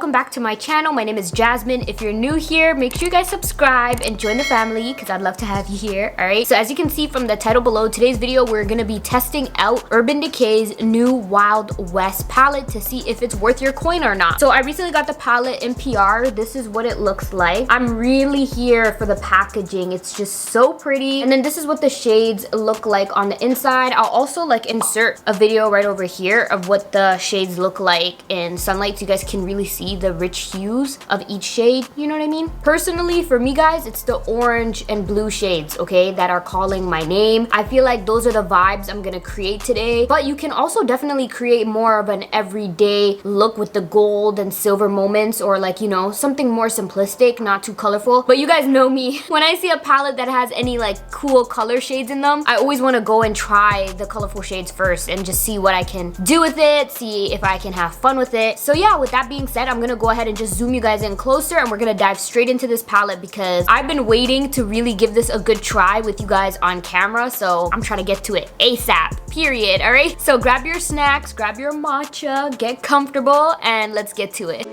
welcome back to my channel. My name is Jasmine. If you're new here, make sure you guys subscribe and join the family because I'd love to have you here. Alright, so as you can see from the title below, today's video we're gonna be testing out Urban Decay's new Wild West palette to see if it's worth your coin or not. So I recently got the palette in PR. This is what it looks like. I'm really here for the packaging. It's just so pretty. And then this is what the shades look like on the inside. I'll also like insert a video right over here of what the shades look like in sunlight so you guys can really see the rich hues of each shade, you know what I mean? Personally, for me guys, it's the orange and blue shades, okay, that are calling my name. I feel like those are the vibes I'm gonna create today, but you can also definitely create more of an everyday look with the gold and silver moments, or like, you know, something more simplistic, not too colorful. But you guys know me, when I see a palette that has any like cool color shades in them, I always want to go and try the colorful shades first and just see what I can do with it, see if I can have fun with it. So yeah, with that being said, I'm gonna go ahead and just zoom you guys in closer and we're gonna dive straight into this palette because I've been waiting to really give this a good try with you guys on camera, so I'm trying to get to it ASAP, period. All right, so grab your snacks, grab your matcha, get comfortable, and let's get to it.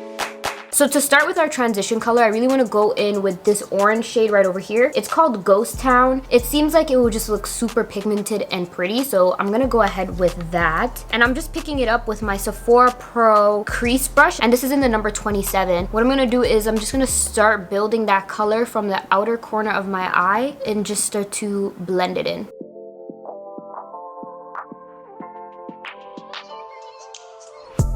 So to start with our transition color, I really want to go in with this orange shade right over here. It's called Ghost Town. It seems like it will just look super pigmented and pretty, so I'm gonna go ahead with that. And I'm just picking it up with my Sephora Pro crease brush, and this is in the number 27. What I'm gonna do is I'm just gonna start building that color from the outer corner of my eye and just start to blend it in.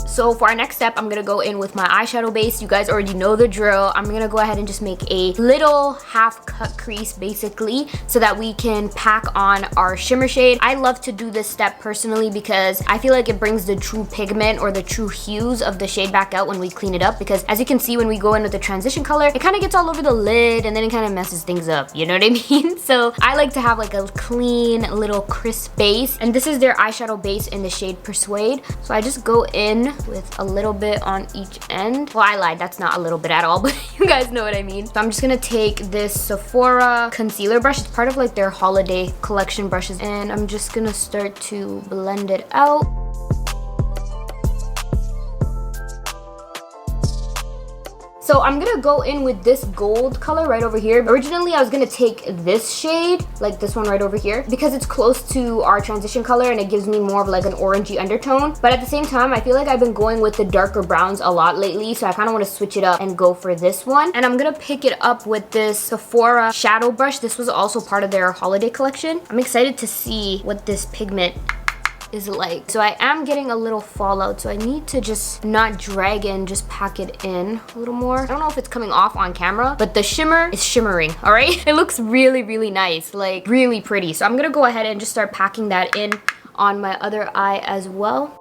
So for our next step, I'm gonna go in with my eyeshadow base. You guys already know the drill. I'm gonna go ahead and just make a little half cut crease basically so that we can pack on our shimmer shade. I love to do this step personally because I feel like it brings the true pigment or the true hues of the shade back out when we clean it up, because as you can see when we go in with the transition color, it kind of gets all over the lid and then it kind of messes things up, you know what I mean? So I like to have like a clean little crisp base, and this is their eyeshadow base in the shade Persuade. So I just go in with a little bit on each end. Well, I lied, that's not a little bit at all, but you guys know what I mean. So I'm just gonna take this Sephora concealer brush. It's part of like their holiday collection brushes, and I'm just gonna start to blend it out. So I'm gonna go in with this gold color right over here. Originally, I was gonna take this shade, like this one right over here, because it's close to our transition color and it gives me more of like an orangey undertone. But at the same time, I feel like I've been going with the darker browns a lot lately, so I kind of want to switch it up and go for this one. And I'm gonna pick it up with this Sephora shadow brush. This was also part of their holiday collection. I'm excited to see what this pigment is like. So I am getting a little fallout, so I need to just not drag in, just pack it in a little more. I don't know if it's coming off on camera, but the shimmer is shimmering, all right? It looks really, really nice, like really pretty. So I'm gonna go ahead and just start packing that in on my other eye as well.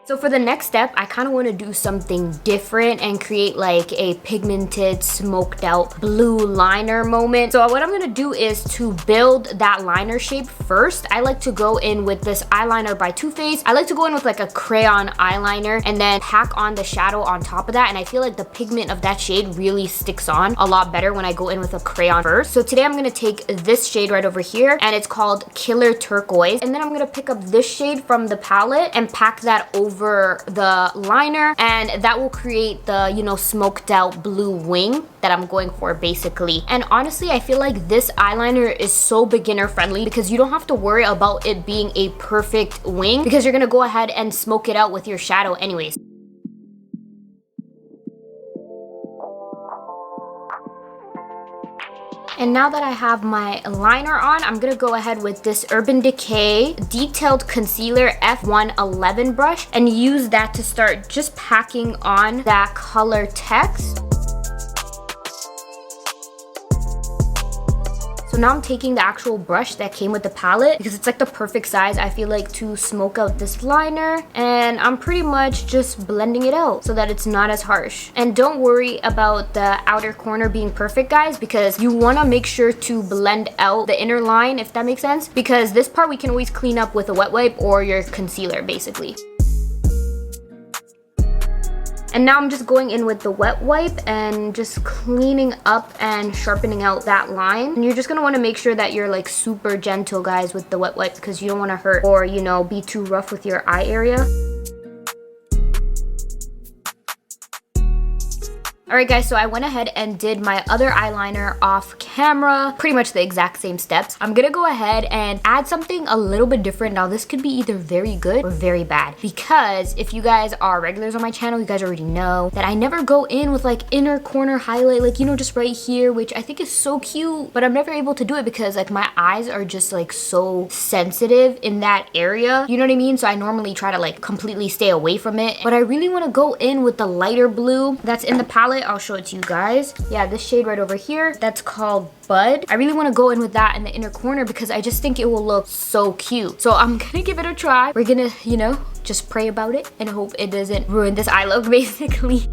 So for the next step, I kind of want to do something different and create like a pigmented, smoked out blue liner moment. So what I'm going to do is to build that liner shape first. I like to go in with this eyeliner by Too Faced. I like to go in with like a crayon eyeliner and then pack on the shadow on top of that. And I feel like the pigment of that shade really sticks on a lot better when I go in with a crayon first. So today I'm going to take this shade right over here, and it's called Killer Turquoise. And then I'm going to pick up this shade from the palette and pack that over the liner, and that will create the, you know, smoked out blue wing that I'm going for basically. And honestly, I feel like this eyeliner is so beginner friendly because you don't have to worry about it being a perfect wing because you're gonna go ahead and smoke it out with your shadow anyways. And now that I have my liner on, I'm gonna go ahead with this Urban Decay Detailed Concealer F111 brush and use that to start just packing on that color text. So now I'm taking the actual brush that came with the palette because it's like the perfect size, I feel like, to smoke out this liner. And I'm pretty much just blending it out so that it's not as harsh. And don't worry about the outer corner being perfect, guys, because you want to make sure to blend out the inner line, if that makes sense. Because this part we can always clean up with a wet wipe or your concealer, basically. And now I'm just going in with the wet wipe and just cleaning up and sharpening out that line. And you're just gonna wanna make sure that you're like super gentle, guys, with the wet wipe because you don't wanna hurt or, you know, be too rough with your eye area. Alright guys, so I went ahead and did my other eyeliner off camera. Pretty much the exact same steps. I'm gonna go ahead and add something a little bit different. Now this could be either very good or very bad. Because if you guys are regulars on my channel, you guys already know that I never go in with like inner corner highlight, like, you know, just right here, which I think is so cute. But I'm never able to do it because like my eyes are just like so sensitive in that area. You know what I mean? So I normally try to like completely stay away from it. But I really want to go in with the lighter blue that's in the palette. I'll show it to you guys. Yeah, this shade right over here, that's called Bud. I really want to go in with that in the inner corner because I just think it will look so cute. So I'm gonna give it a try. We're gonna, you know, just pray about it and hope it doesn't ruin this eye look basically.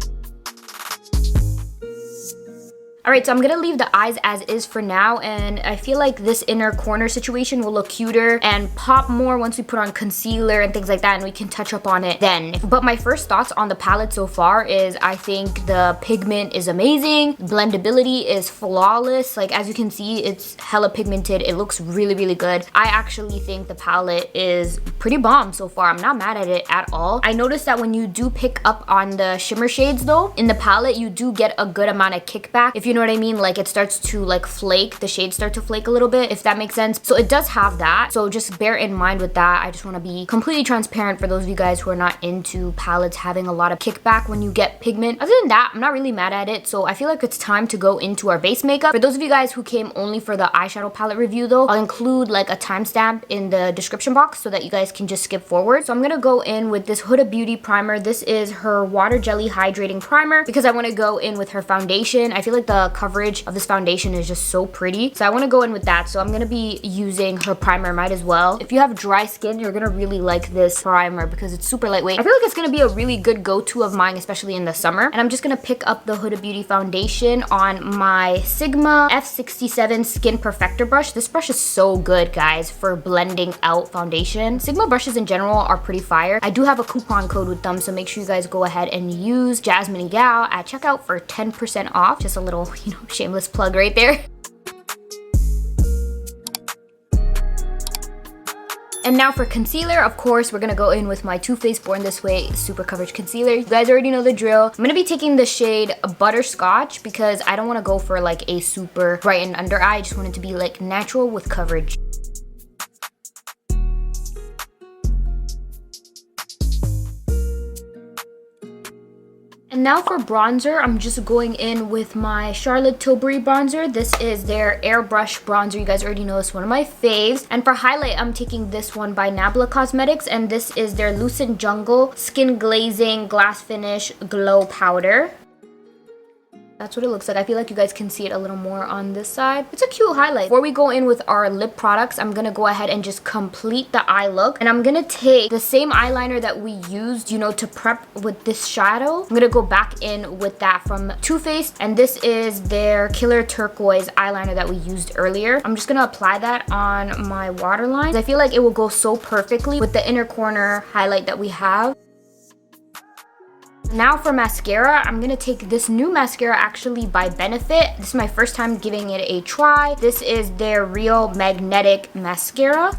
Alright, so I'm gonna leave the eyes as is for now, and I feel like this inner corner situation will look cuter and pop more once we put on concealer and things like that, and we can touch up on it then. But my first thoughts on the palette so far is I think the pigment is amazing. Blendability is flawless. Like, as you can see, it's hella pigmented. It looks really, really good. I actually think the palette is pretty bomb so far. I'm not mad at it at all. I noticed that when you do pick up on the shimmer shades though, in the palette, you do get a good amount of kickback. If you know what I mean, like it starts to like flake, the shades start to flake a little bit, if that makes sense. So it does have that, so just bear in mind with that. I just want to be completely transparent for those of you guys who are not into palettes having a lot of kickback when you get pigment. Other than that, I'm not really mad at it, so I feel like it's time to go into our base makeup. For those of you guys who came only for the eyeshadow palette review though, I'll include like a timestamp in the description box so that you guys can just skip forward. So I'm gonna go in with this Huda Beauty primer. This is her water jelly hydrating primer because I want to go in with her foundation. I feel like the coverage of this foundation is just so pretty, so I want to go in with that. So I'm gonna be using her primer, might as well. If you have dry skin, you're gonna really like this primer because it's super lightweight. I feel like it's gonna be a really good go-to of mine, especially in the summer. And I'm just gonna pick up the Huda Beauty foundation on my Sigma F67 Skin Perfector brush. This brush is so good, guys, for blending out foundation. Sigma brushes in general are pretty fire. I do have a coupon code with them, so make sure you guys go ahead and use Jasmine Egal at checkout for 10% off. Just a little, you know, shameless plug right there. And now for concealer, of course, we're gonna go in with my Too Faced Born This Way Super Coverage Concealer. You guys already know the drill. I'm gonna be taking the shade Butterscotch because I don't wanna go for like a super brightened under eye. I just want it to be like natural with coverage. And now for bronzer, I'm just going in with my Charlotte Tilbury bronzer. This is their Airbrush bronzer. You guys already know it's one of my faves. And for highlight, I'm taking this one by Nabla Cosmetics, and this is their Lucent Jungle Skin Glazing Glass Finish Glow Powder. That's what it looks like. I feel like you guys can see it a little more on this side. It's a cute highlight. Before we go in with our lip products, I'm gonna go ahead and just complete the eye look. And I'm gonna take the same eyeliner that we used, you know, to prep with this shadow. I'm gonna go back in with that from Too Faced. And this is their Killer Turquoise eyeliner that we used earlier. I'm just gonna apply that on my waterline. I feel like it will go so perfectly with the inner corner highlight that we have. Now for mascara, I'm gonna take this new mascara actually by Benefit. This is my first time giving it a try. This is their Real Magnetic Mascara.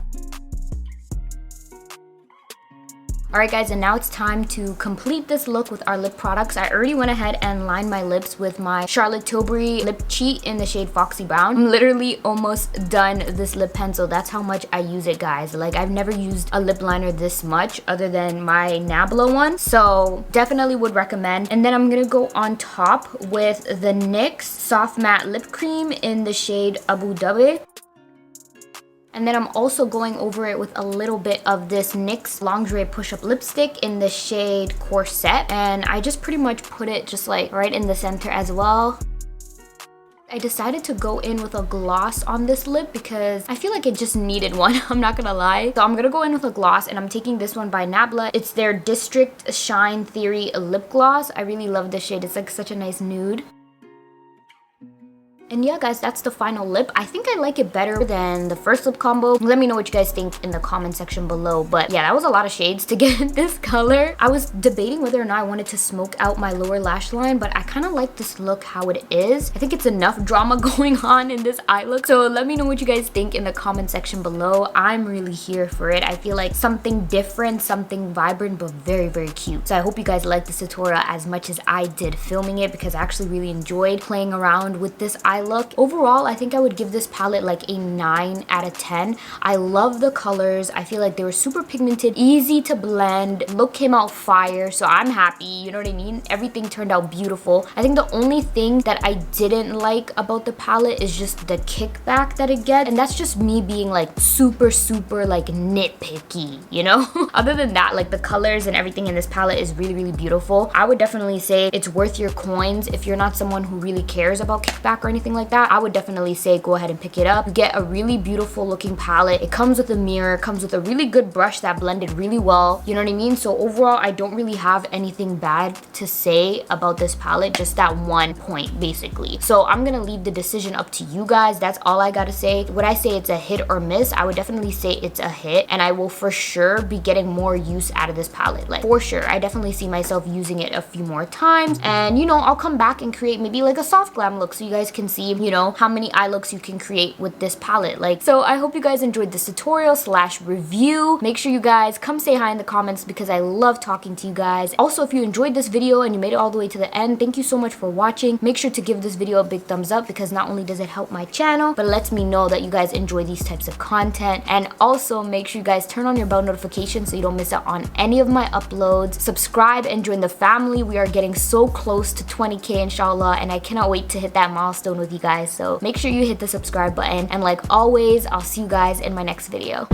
Alright guys, and now it's time to complete this look with our lip products. I already went ahead and lined my lips with my Charlotte Tilbury Lip Cheat in the shade Foxy Brown. I'm literally almost done this lip pencil. That's how much I use it, guys. Like, I've never used a lip liner this much other than my Nabla one. So definitely would recommend. And then I'm gonna go on top with the NYX Soft Matte Lip Cream in the shade Abu Dhabi. And then I'm also going over it with a little bit of this NYX Lingerie Push-Up Lipstick in the shade Corset. And I just pretty much put it just like right in the center as well. I decided to go in with a gloss on this lip because I feel like it just needed one, I'm not gonna lie. So I'm gonna go in with a gloss, and I'm taking this one by Nabla. It's their District Shine Theory lip gloss. I really love this shade. It's like such a nice nude. And yeah, guys, that's the final lip. I think I like it better than the first lip combo. Let me know what you guys think in the comment section below. But yeah, that was a lot of shades to get this color. I was debating whether or not I wanted to smoke out my lower lash line, but I kind of like this look how it is. I think it's enough drama going on in this eye look. So let me know what you guys think in the comment section below. I'm really here for it. I feel like something different, something vibrant, but very, very cute. So I hope you guys liked this tutorial as much as I did filming it, because I actually really enjoyed playing around with this eye look. Overall, I think I would give this palette like a 9 out of 10. I love the colors. I feel like they were super pigmented, easy to blend. Look came out fire, so I'm happy, you know what I mean? Everything turned out beautiful. I think the only thing that I didn't like about the palette is just the kickback that it gets, and that's just me being like super like nitpicky, you know? Other than that, like the colors and everything in this palette is really beautiful. I would definitely say it's worth your coins. If you're not someone who really cares about kickback or anything like that, I would definitely say go ahead and pick it up. You get a really beautiful looking palette. It comes with a mirror, comes with a really good brush that blended really well, you know what I mean? So overall, I don't really have anything bad to say about this palette, just that one point basically. So I'm gonna leave the decision up to you guys. That's all I gotta say. Would I say it's a hit or miss? I would definitely say it's a hit, and I will for sure be getting more use out of this palette, like for sure. I definitely see myself using it a few more times, and you know, I'll come back and create maybe like a soft glam look so you guys can see, you know, how many eye looks you can create with this palette. Like, so I hope you guys enjoyed this tutorial slash review. Make sure you guys come say hi in the comments because I love talking to you guys. Also, if you enjoyed this video and you made it all the way to the end, thank you so much for watching. Make sure to give this video a big thumbs up, because not only does it help my channel, but it lets me know that you guys enjoy these types of content. And also make sure you guys turn on your bell notifications so you don't miss out on any of my uploads. Subscribe and join the family. We are getting so close to 20K inshallah, and I cannot wait to hit that milestone with you guys. So make sure you hit the subscribe button, and like always, I'll see you guys in my next video.